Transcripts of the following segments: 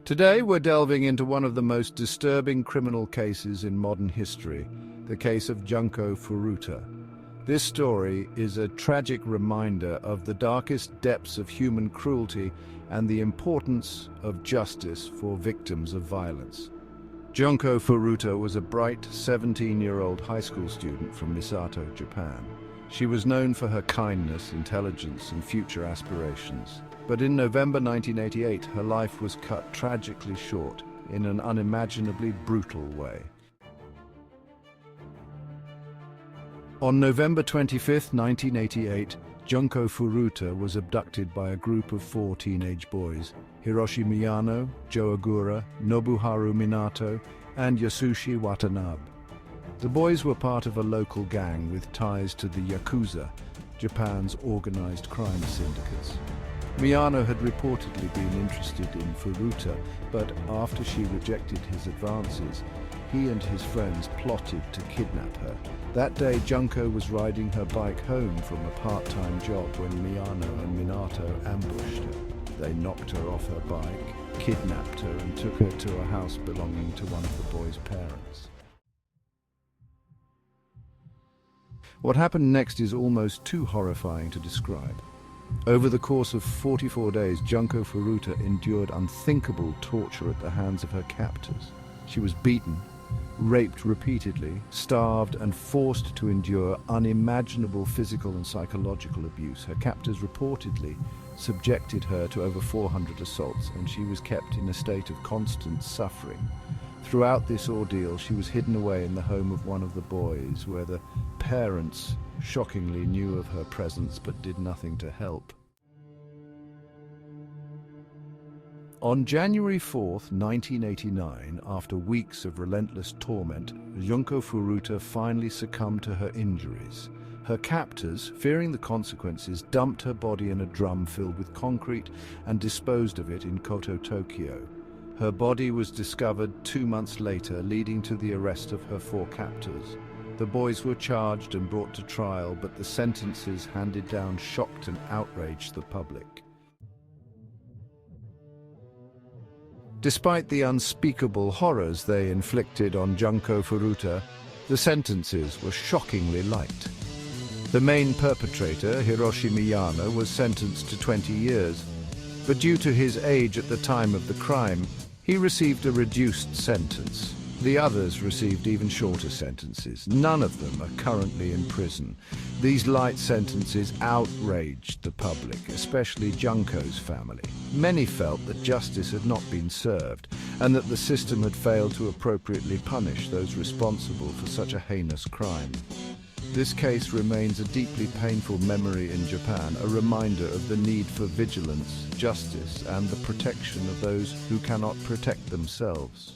Today we're delving into one of the most disturbing criminal cases in modern history, the case of Junko Furuta. This story is a tragic reminder of the darkest depths of human cruelty and the importance of justice for victims of violence. Junko Furuta was a bright 17-year-old high school student from Misato, Japan. She was known for her kindness, intelligence, and future aspirations. But in November 1988, her life was cut tragically short in an unimaginably brutal way. On November 25, 1988, Junko Furuta was abducted by a group of 4 teenage boys: Hiroshi Miyano, Joe Agura, Nobuharu Minato, and Yasushi Watanabe. The boys were part of a local gang with ties to the Yakuza, Japan's organized crime syndicates. Miyano had reportedly been interested in Furuta, but after she rejected his advances, he and his friends plotted to kidnap her. That day, Junko was riding her bike home from a part-time job when Miyano and Minato ambushed her. They knocked her off her bike, kidnapped her, and took her to a house belonging to one of the boys' parents. What happened next is almost too horrifying to describe. Over the course of 44 days, Junko Furuta endured unthinkable torture at the hands of her captors. She was beaten, raped repeatedly, starved, and forced to endure unimaginable physical and psychological abuse. Her captors reportedly subjected her to over 400 assaults, and she was kept in a state of constant suffering. Throughout this ordeal, she was hidden away in the home of one of the boys, where the parents shockingly knew of her presence but did nothing to help. On January 4, 1989, after weeks of relentless torment, Junko Furuta finally succumbed to her injuries. Her captors, fearing the consequences, dumped her body in a drum filled with concrete and disposed of it in Koto, Tokyo. Her body was discovered 2 months later, leading to the arrest of her 4 captors. The boys were charged and brought to trial, but the sentences handed down shocked and outraged the public. Despite the unspeakable horrors they inflicted on Junko Furuta, the sentences were shockingly light. The main perpetrator, Hiroshi Miyano, was sentenced to 20 years, but due to his age at the time of the crime, he received a reduced sentence. The others received even shorter sentences. None of them are currently in prison. These light sentences outraged the public, especially Junko's family. Many felt that justice had not been served, and that the system had failed to appropriately punish those responsible for such a heinous crime. This case remains a deeply painful memory in Japan, a reminder of the need for vigilance, justice, and the protection of those who cannot protect themselves.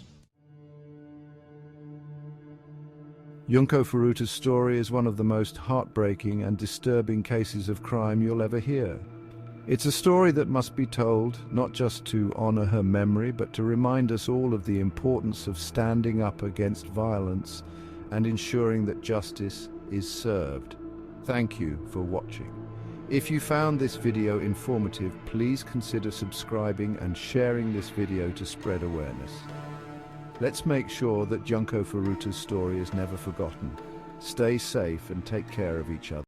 Junko Furuta's story is one of the most heartbreaking and disturbing cases of crime you'll ever hear. It's a story that must be told, not just to honor her memory, but to remind us all of the importance of standing up against violence and ensuring that justice is served. Thank you for watching. If you found this video informative, please consider subscribing and sharing this video to spread awareness. Let's make sure that Junko Furuta's story is never forgotten. Stay safe and take care of each other.